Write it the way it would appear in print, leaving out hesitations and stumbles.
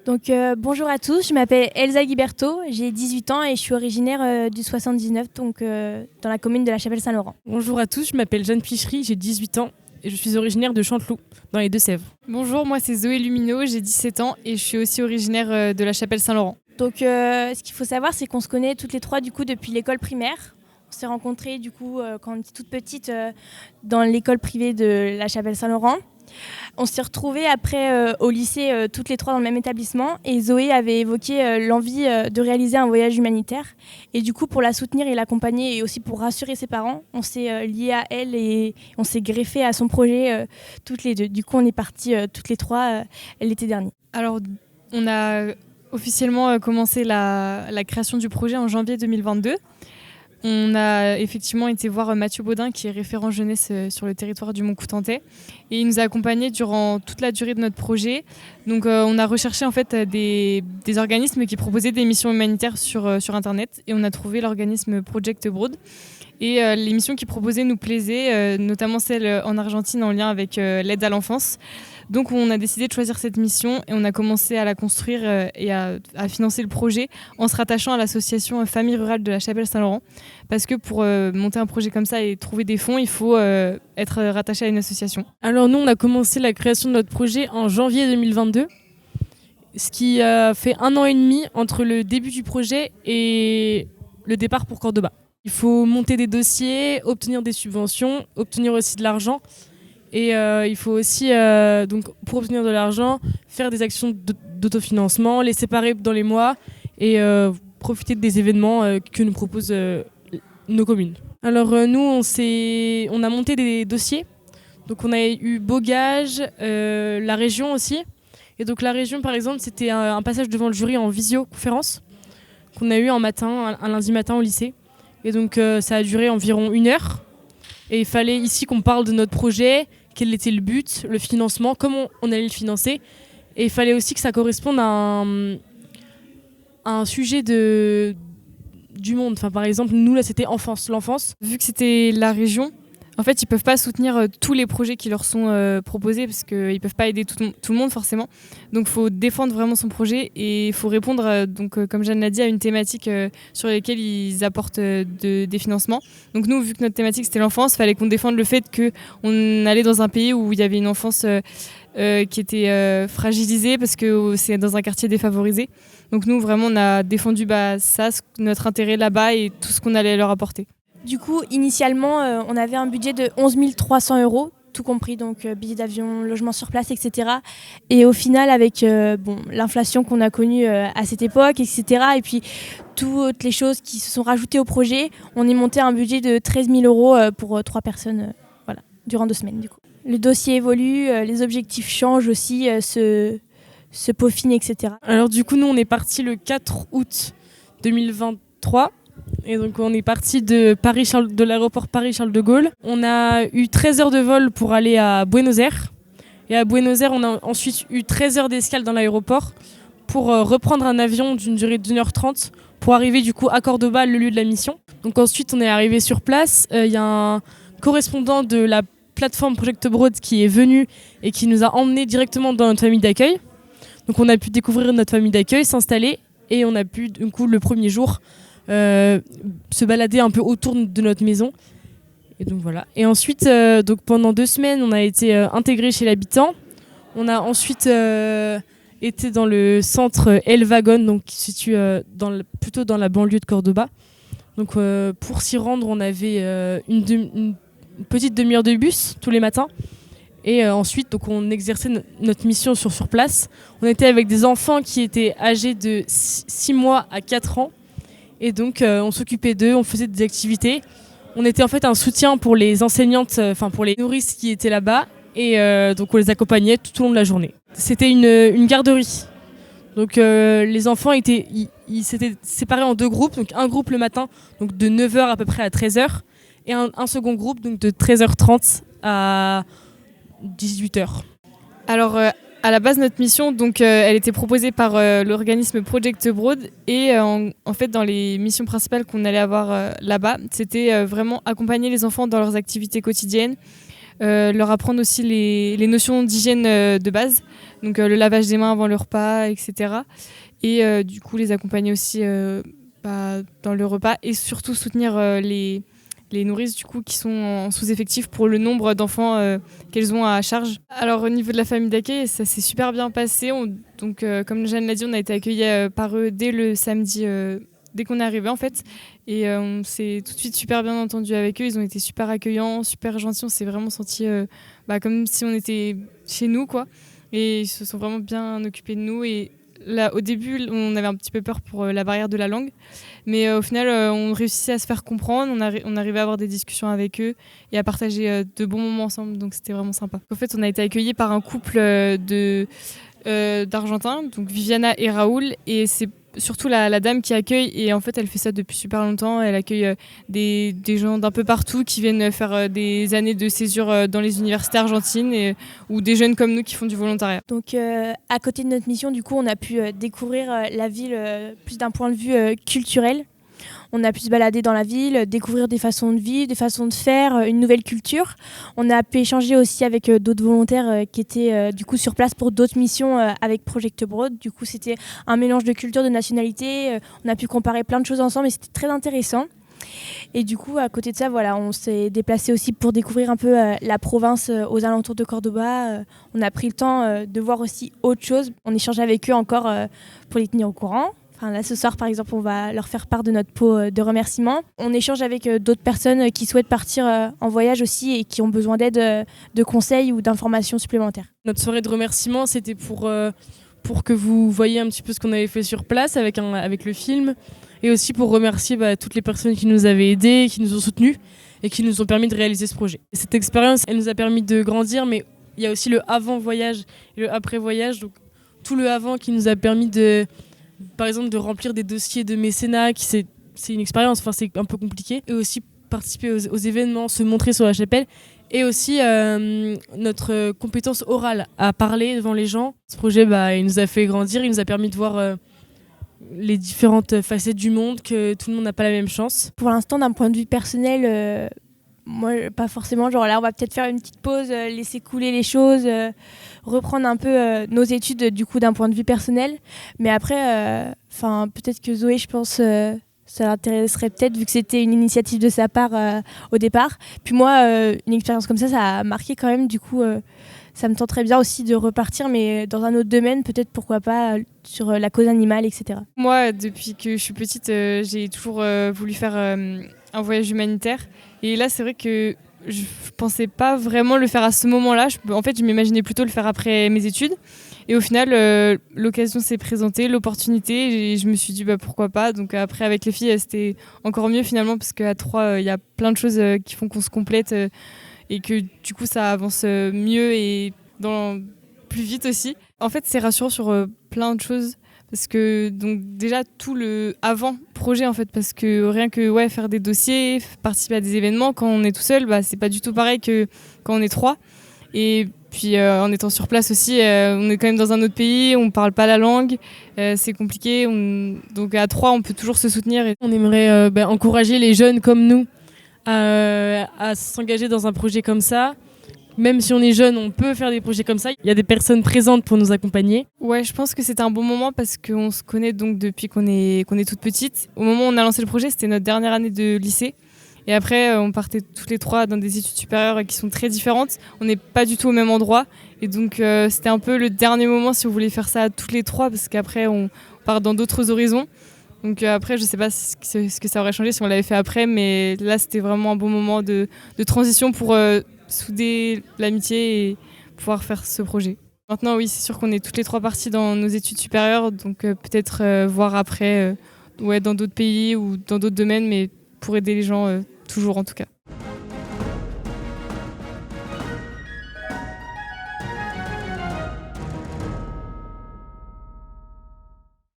Donc bonjour à tous, je m'appelle Elsa Guiberto, j'ai 18 ans et je suis originaire du 79, donc dans la commune de la Chapelle-Saint-Laurent. Bonjour à tous, je m'appelle Jeanne Pichery, j'ai 18 ans et je suis originaire de Chanteloup, dans les Deux-Sèvres. Bonjour, moi c'est Zoé Lumino, j'ai 17 ans et je suis aussi originaire de la Chapelle-Saint-Laurent. Donc ce qu'il faut savoir, c'est qu'on se connaît toutes les trois du coup depuis l'école primaire. On s'est rencontrés du coup quand on était toute petite dans l'école privée de la Chapelle-Saint-Laurent. On s'est retrouvés après au lycée toutes les trois dans le même établissement et Zoé avait évoqué l'envie de réaliser un voyage humanitaire. Et du coup, pour la soutenir et l'accompagner et aussi pour rassurer ses parents, on s'est liés à elle et on s'est greffé à son projet toutes les deux. Du coup, on est partis toutes les trois l'été dernier. Alors, on a officiellement commencé la création du projet en janvier 2022. On a effectivement été voir Mathieu Baudin, qui est référent jeunesse sur le territoire du Mont-Coutantais. Et il nous a accompagnés durant toute la durée de notre projet. Donc on a recherché en fait des organismes qui proposaient des missions humanitaires sur Internet. Et on a trouvé l'organisme Project Abroad. Et les missions qu'ils proposaient nous plaisaient, notamment celle en Argentine en lien avec l'aide à l'enfance. Donc on a décidé de choisir cette mission et on a commencé à la construire et à financer le projet en se rattachant à l'association Famille Rurale de la Chapelle-Saint-Laurent. Parce que pour monter un projet comme ça et trouver des fonds, il faut être rattaché à une association. Alors nous, on a commencé la création de notre projet en janvier 2022, ce qui a fait 1 an et demi entre le début du projet et le départ pour Cordoba. Il faut monter des dossiers, obtenir des subventions, obtenir aussi de l'argent. Et il faut aussi, donc, pour obtenir de l'argent, faire des actions d'autofinancement, les séparer dans les mois et profiter des événements que nous proposent nos communes. Alors nous, on a monté des dossiers. Donc on a eu Beaugage, la région aussi. Et donc la région, par exemple, c'était un passage devant le jury en visioconférence qu'on a eu un lundi matin au lycée. Et donc ça a duré environ 1 heure. Et il fallait ici qu'on parle de notre projet, quel était le but, le financement, comment on allait le financer. Et il fallait aussi que ça corresponde à un sujet du monde. Enfin, par exemple, nous, là, c'était l'enfance. Vu que c'était la région, en fait, ils ne peuvent pas soutenir tous les projets qui leur sont proposés parce qu'ils ne peuvent pas aider tout le monde forcément. Donc, il faut défendre vraiment son projet et il faut répondre, comme Jeanne l'a dit, à une thématique sur laquelle ils apportent des financements. Donc, nous, vu que notre thématique, c'était l'enfance, il fallait qu'on défende le fait qu'on allait dans un pays où il y avait une enfance qui était fragilisée parce que c'est dans un quartier défavorisé. Donc, nous, vraiment, on a défendu ça, notre intérêt là-bas et tout ce qu'on allait leur apporter. Du coup, initialement, on avait un budget de 11 300 €, tout compris, donc billets d'avion, logement sur place, etc. Et au final, avec l'inflation qu'on a connue à cette époque, etc., et puis toutes les choses qui se sont rajoutées au projet, on est monté à un budget de 13 000 € pour 3 personnes durant 2 semaines. Du coup. Le dossier évolue, les objectifs changent aussi, se peaufinent, etc. Alors du coup, nous, on est parti le 4 août 2023. Et donc on est parti de l'aéroport Paris-Charles de Gaulle. On a eu 13 heures de vol pour aller à Buenos Aires. Et à Buenos Aires, on a ensuite eu 13 heures d'escale dans l'aéroport pour reprendre un avion d'une durée d'1h30 pour arriver du coup à Cordoba, le lieu de la mission. Donc ensuite, on est arrivé sur place. Il y a un correspondant de la plateforme Project Abroad qui est venu et qui nous a emmenés directement dans notre famille d'accueil. Donc on a pu découvrir notre famille d'accueil, s'installer et on a pu du coup le premier jour se balader un peu autour de notre maison. Et donc voilà. Et ensuite, donc pendant 2 semaines, on a été intégrés chez l'habitant. On a ensuite été dans le centre El Wagon, donc qui se situe plutôt dans la banlieue de Cordoba. Donc pour s'y rendre, on avait une petite demi-heure de bus tous les matins. Et ensuite, donc on exerçait notre mission sur place. On était avec des enfants qui étaient âgés de 6 mois à 4 ans. Et donc, on s'occupait d'eux, on faisait des activités. On était en fait un soutien pour les enseignantes, pour les nourrices qui étaient là-bas. Et donc, on les accompagnait tout au long de la journée. C'était une garderie. Donc, les enfants ils s'étaient séparés en 2 groupes. Donc, un groupe le matin, donc de 9h à peu près à 13h. Et un second groupe, donc de 13h30 à 18h. Alors, à la base, notre mission, donc, elle était proposée par l'organisme Project Abroad et en fait, dans les missions principales qu'on allait avoir là-bas, c'était vraiment accompagner les enfants dans leurs activités quotidiennes, leur apprendre aussi les notions d'hygiène de base, donc le lavage des mains avant le repas, etc. Et du coup, les accompagner aussi dans le repas et surtout soutenir les nourrices du coup, qui sont en sous-effectif pour le nombre d'enfants qu'elles ont à charge. Alors au niveau de la famille d'accueil, ça s'est super bien passé. Comme Jeanne l'a dit, on a été accueillis par eux dès le samedi, dès qu'on est arrivé en fait. Et on s'est tout de suite super bien entendu avec eux. Ils ont été super accueillants, super gentils. On s'est vraiment senti comme si on était chez nous, quoi. Et ils se sont vraiment bien occupés de nous. Et là, au début, on avait un petit peu peur pour la barrière de la langue. Mais au final, on réussissait à se faire comprendre. On arrivait à avoir des discussions avec eux et à partager de bons moments ensemble. Donc c'était vraiment sympa. En fait, on a été accueillis par un couple d'Argentins, donc Viviana et Raoul. Et c'est surtout la dame qui accueille. Et en fait, elle fait ça depuis super longtemps. Elle accueille des gens d'un peu partout qui viennent faire des années de césure dans les universités argentines ou des jeunes comme nous qui font du volontariat. Donc à côté de notre mission, du coup, on a pu découvrir la ville plus d'un point de vue culturel. On a pu se balader dans la ville, découvrir des façons de vivre, des façons de faire, une nouvelle culture. On a pu échanger aussi avec d'autres volontaires qui étaient du coup sur place pour d'autres missions avec Project Abroad. Du coup, c'était un mélange de culture, de nationalité. On a pu comparer plein de choses ensemble et c'était très intéressant. Et du coup, à côté de ça, voilà, on s'est déplacé aussi pour découvrir un peu la province aux alentours de Cordoba. On a pris le temps de voir aussi autre chose. On échange avec eux encore pour les tenir au courant. Enfin, là, ce soir, par exemple, on va leur faire part de notre pot de remerciements. On échange avec d'autres personnes qui souhaitent partir en voyage aussi et qui ont besoin d'aide, de conseils ou d'informations supplémentaires. Notre soirée de remerciements, c'était pour que vous voyiez un petit peu ce qu'on avait fait sur place avec le film et aussi pour remercier toutes les personnes qui nous avaient aidés, qui nous ont soutenus et qui nous ont permis de réaliser ce projet. Et cette expérience, elle nous a permis de grandir, mais il y a aussi le avant-voyage et le après-voyage. Donc, tout le avant qui nous a permis par exemple, de remplir des dossiers de mécénat, c'est une expérience, c'est un peu compliqué. Et aussi participer aux événements, se montrer sur la chapelle. Et aussi notre compétence orale à parler devant les gens. Ce projet, il nous a fait grandir, il nous a permis de voir les différentes facettes du monde, que tout le monde n'a pas la même chance. Pour l'instant, d'un point de vue personnel, moi, pas forcément. Genre là, on va peut-être faire une petite pause, laisser couler les choses, reprendre un peu nos études du coup d'un point de vue personnel. Mais après, peut-être que Zoé, je pense, ça l'intéresserait peut-être vu que c'était une initiative de sa part au départ. Puis moi, une expérience comme ça a marqué quand même. Du coup, ça me tenterait bien aussi de repartir, mais dans un autre domaine, peut-être pourquoi pas sur la cause animale, etc. Moi, depuis que je suis petite, j'ai toujours voulu faire un voyage humanitaire. Et là, c'est vrai que je pensais pas vraiment le faire à ce moment-là. En fait, je m'imaginais plutôt le faire après mes études. Et au final, l'occasion s'est présentée, l'opportunité, et je me suis dit pourquoi pas. Donc après, avec les filles, c'était encore mieux finalement, parce qu'à 3, il y a plein de choses qui font qu'on se complète et que du coup, ça avance mieux et plus vite aussi. En fait, c'est rassurant sur plein de choses. Parce que donc déjà tout le avant projet en fait, parce que rien que faire des dossiers, participer à des événements quand on est tout seul, c'est pas du tout pareil que quand on est 3. Et puis en étant sur place aussi, on est quand même dans un autre pays, on parle pas la langue, c'est compliqué. Donc à 3, on peut toujours se soutenir. On aimerait encourager les jeunes comme nous à s'engager dans un projet comme ça. Même si on est jeune, on peut faire des projets comme ça. Il y a des personnes présentes pour nous accompagner. Ouais, je pense que c'était un bon moment parce qu'on se connaît donc depuis qu'on est toute petite. Au moment où on a lancé le projet, c'était notre dernière année de lycée. Et après, on partait toutes les 3 dans des études supérieures qui sont très différentes. On n'est pas du tout au même endroit. Et donc, c'était un peu le dernier moment si on voulait faire ça toutes les 3 parce qu'après, on part dans d'autres horizons. Donc après, je ne sais pas ce que ça aurait changé si on l'avait fait après. Mais là, c'était vraiment un bon moment de transition pour souder l'amitié et pouvoir faire ce projet. Maintenant, oui, c'est sûr qu'on est toutes les 3 parties dans nos études supérieures, donc peut-être voir après dans d'autres pays ou dans d'autres domaines, mais pour aider les gens toujours en tout cas.